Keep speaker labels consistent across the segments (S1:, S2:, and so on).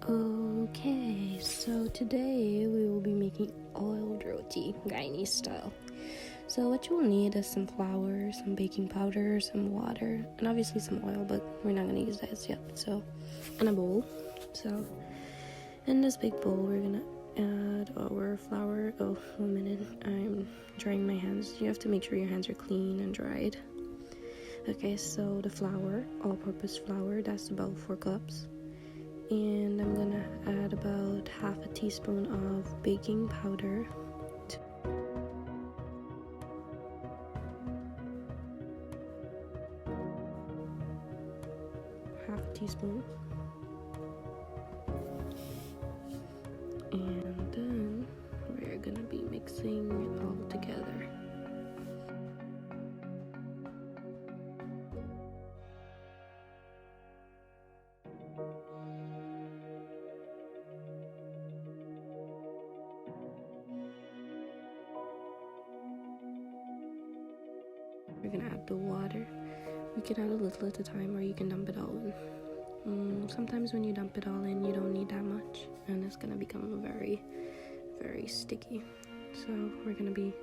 S1: Okay, so today we will be making oiled roti, Guyanese style. So what you'll need is some flour, some baking powder, some water, and obviously some oil, but we're not gonna use that yet. So, in a bowl. So, in this big bowl, we're gonna add our flour. Oh, 1 minute, I'm drying my hands. You have to make sure your hands are clean and dried. Okay, so the flour, all-purpose flour, that's about 4 cups. And I'm gonna add about half a teaspoon of baking powder. Half a teaspoon. And then we're gonna be mixing it all together. We're gonna add the water. You can add a little at a time, or you can dump it all in. Sometimes when you dump it all in, you don't need that much, and it's gonna become very, very sticky. So we're gonna be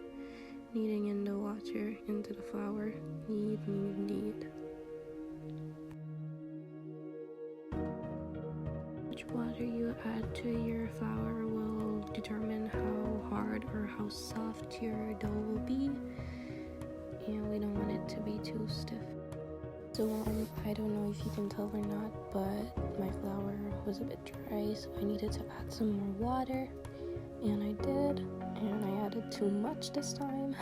S1: kneading in the water into the flour. Knead, knead, knead. Which water you add to your flour will determine how hard or how soft your dough will be. And we don't want it to be too stiff. So I don't know if you can tell or not, but my flour was a bit dry, so I needed to add some more water, and I did, and I added too much this time.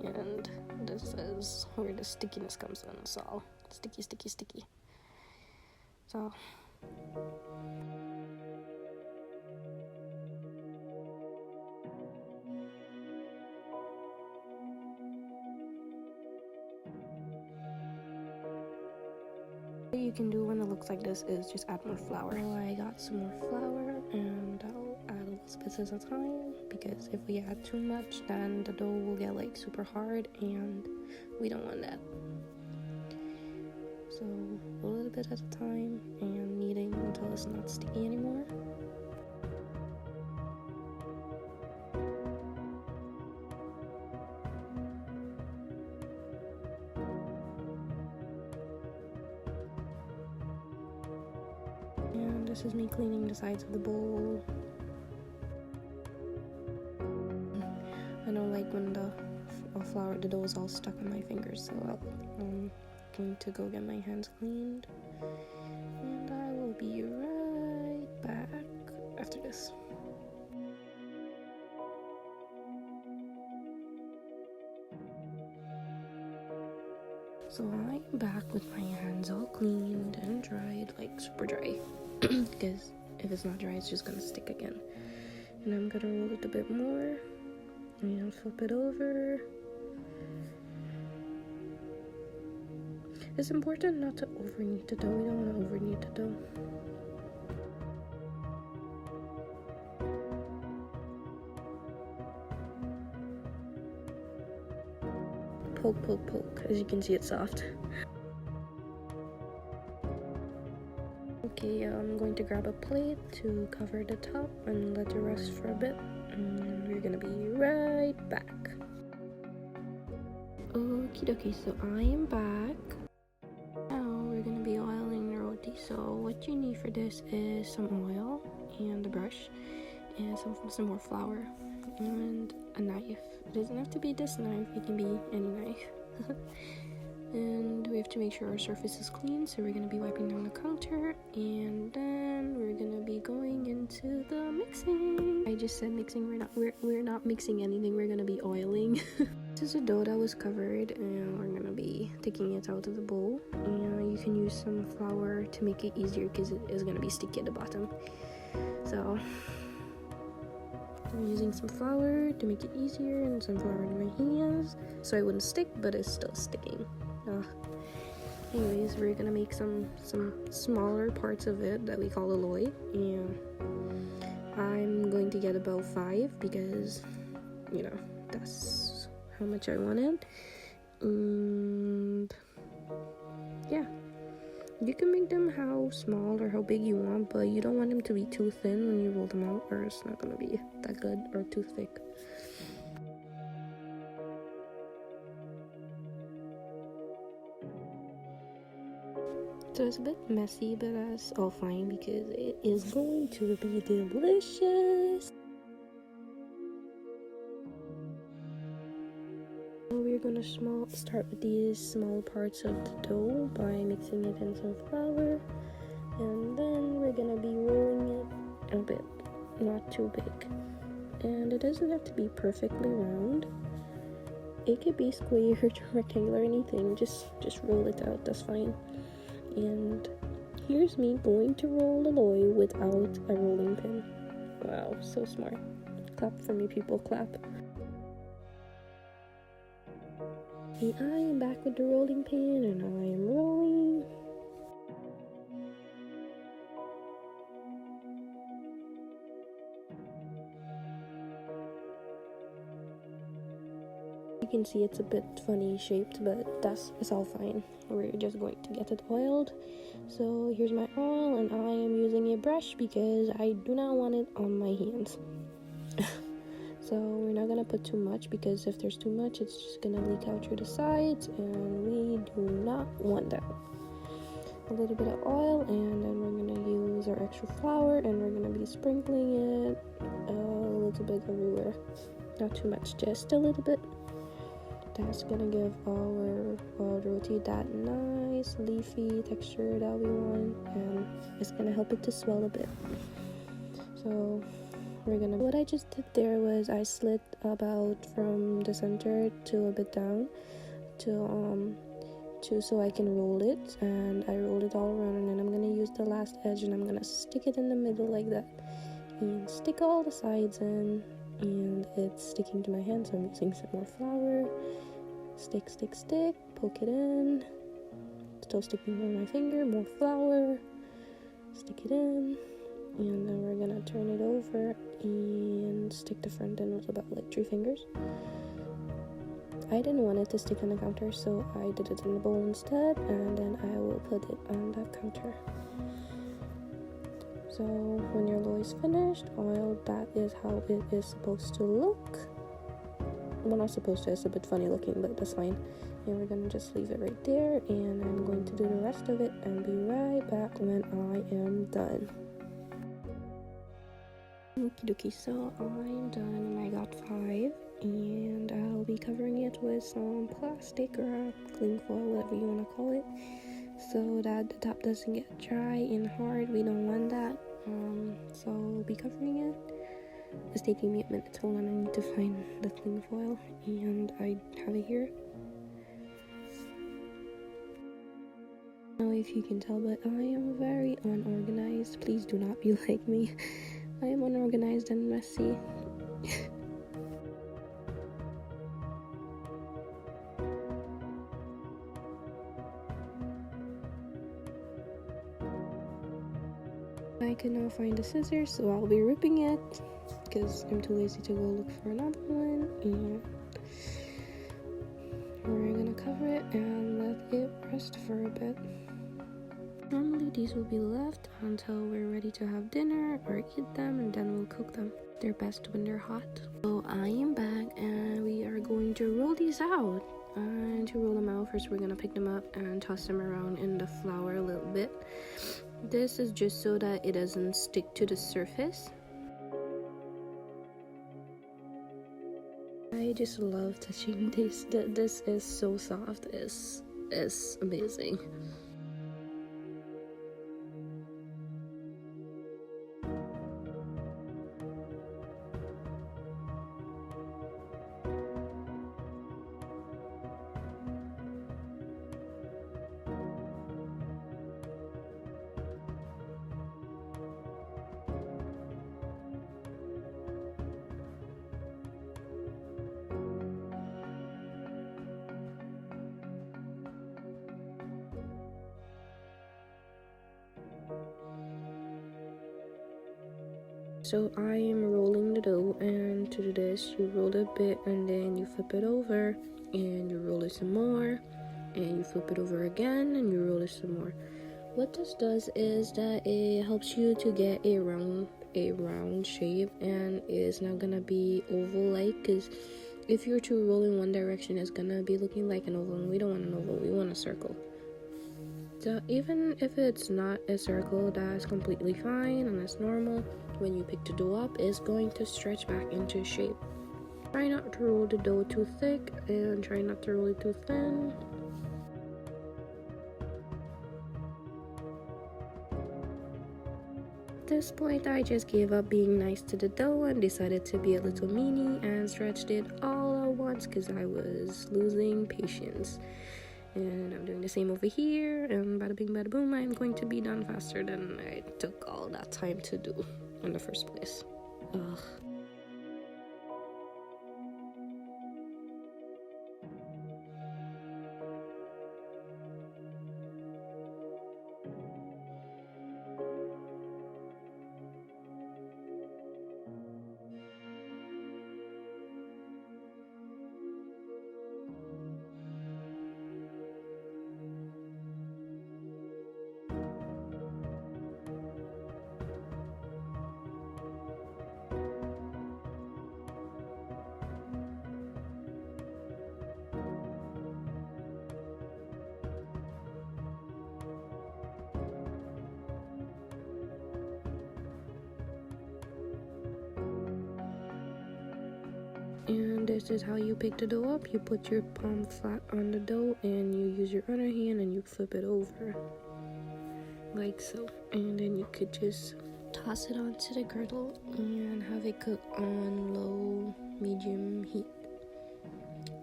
S1: And this is where the stickiness comes in. It's all sticky, sticky, sticky. So what you can do when it looks like this is just add more flour. So I got some more flour, and I'll add a little bit at a time, because if we add too much, then the dough will get like super hard, and we don't want that. So a little bit at a time, and kneading until it's not sticky anymore. And this is me cleaning the sides of the bowl. I don't like when the the dough is all stuck on my fingers, so I'm going to go get my hands cleaned, and I will be right back after this. So I'm back with my hands all cleaned and dried, like super dry, because if it's not dry, it's just gonna stick again. And I'm gonna roll it a bit more and flip it over. It's important not to over-knead the dough. We don't want to over-knead the dough. Poke, poke, poke. As you can see, it's soft. Okay, I'm going to grab a plate to cover the top and let it rest for a bit. And we're gonna be right back. Okie dokie, so I am back. So what you need for this is some oil and a brush and some more flour and a knife. It doesn't have to be this knife, it can be any knife. And we have to make sure our surface is clean, so we're going to be wiping down the counter, and then we're going to be going into the mixing. I just said mixing. We're not mixing anything, we're going to be oiling. This is a dough that was covered, and we're gonna be taking it out of the bowl. And you can use some flour to make it easier, because it is gonna be sticky at the bottom. So I'm using some flour to make it easier, and some flour in my hands so it wouldn't stick, but it's still sticking. Anyways, we're gonna make some smaller parts of it that we call a loy, and I'm going to get about 5, because you know that's how much I wanted. And yeah, You can make them how small or how big you want, but you don't want them to be too thin when you roll them out, or it's not gonna be that good, or too thick. So it's a bit messy, but that's all fine because it is going to be delicious. So we're gonna start with these small parts of the dough by mixing it in some flour, and then we're gonna be rolling it a bit, not too big. And it doesn't have to be perfectly round. It could be square, rectangular, anything. Just roll it out. That's fine. And here's me going to roll the loy without a rolling pin. Wow, so smart. Clap for me, people, clap. And I am back with the rolling pin, and I am rolling. You can see it's a bit funny shaped, but it's all fine. We're just going to get it oiled. So here's my oil, and I am using a brush because I do not want it on my hands. So we're not gonna put too much, because if there's too much, it's just gonna leak out through the sides, and we do not want that. A little bit of oil, and then we're gonna use our extra flour, and we're gonna be sprinkling it a little bit everywhere. Not too much, just a little bit. That's gonna give our roti that nice leafy texture that we want, and it's gonna help it to swell a bit. So what I just did there was I slit about from the center to a bit down so I can roll it, and I rolled it all around, and then I'm gonna use the last edge and I'm gonna stick it in the middle like that, and stick all the sides in, and it's sticking to my hand, so I'm using some more flour. Stick, poke it in, still sticking on my finger, more flour, stick it in, and then we're gonna turn it over and stick the front end with about like 3 fingers. I didn't want it to stick on the counter, so I did it in the bowl instead, and then I will put it on the counter. So when your loy is finished, oiled, that is how it is supposed to look. Well, not supposed to, it's a bit funny looking, but that's fine. And we're gonna just leave it right there, and I'm going to do the rest of it and be right back when I am done. Okie dokie, so I'm done, and I got 5, and I'll be covering it with some plastic or cling foil, whatever you want to call it, so that the top doesn't get dry and hard. We don't want that. So I'll be covering it. It's taking me a minute. Hold on, I need to find the cling foil, and I have it here. Now, if you can tell, but I am very unorganized. Please do not be like me. I am unorganized and messy. I could not find the scissors, so I'll be ripping it because I'm too lazy to go look for another one, and we're gonna cover it and let it rest for a bit. Normally these will be left until we're ready to have dinner or eat them, and then we'll cook them. They're best when they're hot. So I am back, and we are going to roll these out. And to roll them out, first we're gonna pick them up and toss them around in the flour a little bit. This is just so that it doesn't stick to the surface. I just love touching this. This is so soft. It's amazing. So I am rolling the dough, and to do this, you roll it a bit, and then you flip it over, and you roll it some more, and you flip it over again, and you roll it some more. What this does is that it helps you to get a round shape, and it's not gonna be oval-like, because if you're to roll in one direction, it's gonna be looking like an oval, and we don't want an oval, we want a circle. So even if it's not a circle, that's completely fine and that's normal. When you pick the dough up, it's going to stretch back into shape. Try not to roll the dough too thick and try not to roll it too thin. At this point, I just gave up being nice to the dough and decided to be a little meanie and stretched it all at once because I was losing patience. And I'm doing the same over here, and bada bing bada boom, I'm going to be done faster than I took all that time to do in the first place. Ugh. And this is how you pick the dough up. You put your palm flat on the dough and you use your other hand and you flip it over like so, and then you could just toss it onto the griddle and have it cook on low medium heat.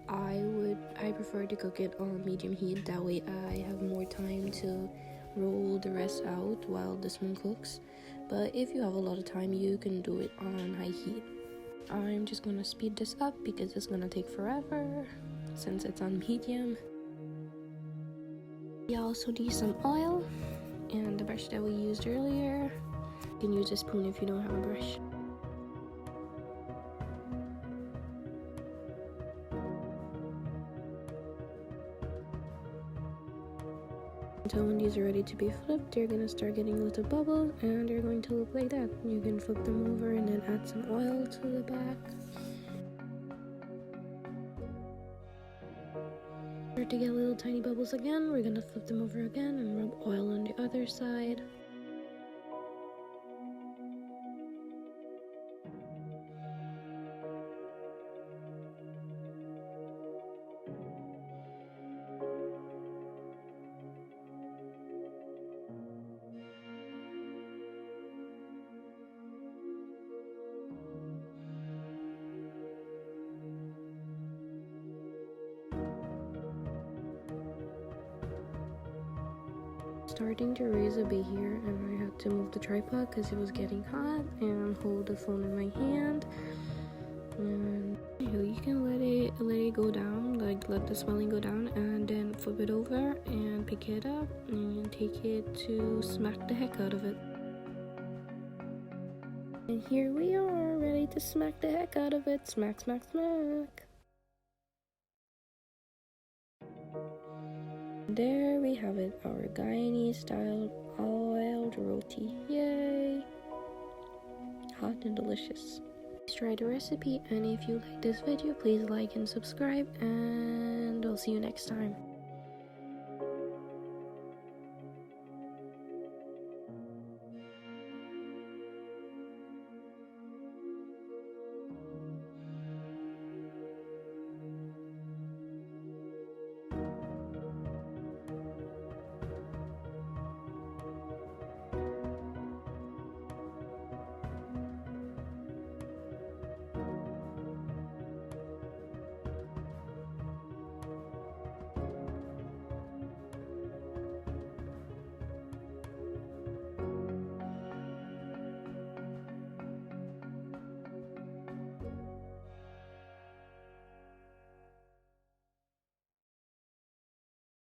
S1: I prefer to cook it on medium heat, that way I have more time to roll the rest out while this one cooks. But if you have a lot of time, you can do it on high heat. I'm just gonna speed this up because it's gonna take forever since it's on medium. We also need some oil and the brush that we used earlier. You can use a spoon if you don't have a brush. Until when these are ready to be flipped, they're gonna start getting a little bubble and they're going to look like that. You can flip them over and then add some oil to the back. Start to get little tiny bubbles again, we're gonna flip them over again and rub oil on the other side. Starting to raise a bit here, and I had to move the tripod because it was getting hot, and hold the phone in my hand. And you can let it go down, like let the swelling go down, and then flip it over and pick it up and take it to smack the heck out of it. And here we are, ready to smack the heck out of it. Smack, smack, smack. There we have it, our Guyanese style oiled roti. Yay! Hot and delicious. Please try the recipe, and if you like this video, please like and subscribe, and I'll see you next time.